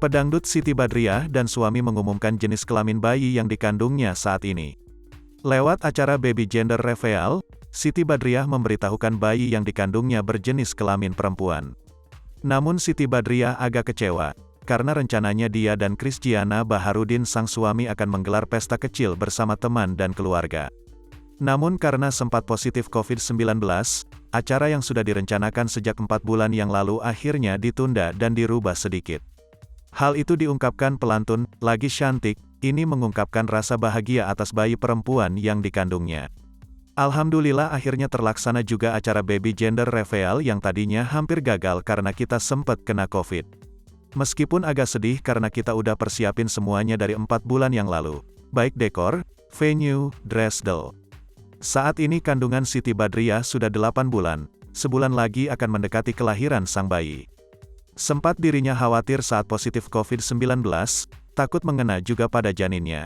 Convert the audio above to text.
Pedangdut Siti Badriah dan suami mengumumkan jenis kelamin bayi yang dikandungnya saat ini. Lewat acara baby gender reveal, Siti Badriah memberitahukan bayi yang dikandungnya berjenis kelamin perempuan. Namun Siti Badriah agak kecewa, karena rencananya dia dan Krisdiana Baharudin sang suami akan menggelar pesta kecil bersama teman dan keluarga. Namun karena sempat positif COVID-19, acara yang sudah direncanakan sejak 4 bulan yang lalu akhirnya ditunda dan dirubah sedikit. Hal itu diungkapkan pelantun, Lagi Cantik, ini mengungkapkan rasa bahagia atas bayi perempuan yang dikandungnya. Alhamdulillah akhirnya terlaksana juga acara baby gender reveal yang tadinya hampir gagal karena kita sempet kena COVID. Meskipun agak sedih karena kita udah persiapin semuanya dari 4 bulan yang lalu. Baik dekor, venue, dress doll. Saat ini kandungan Siti Badriah sudah 8 bulan, sebulan lagi akan mendekati kelahiran sang bayi. Sempat dirinya khawatir saat positif COVID-19, takut mengena juga pada janinnya.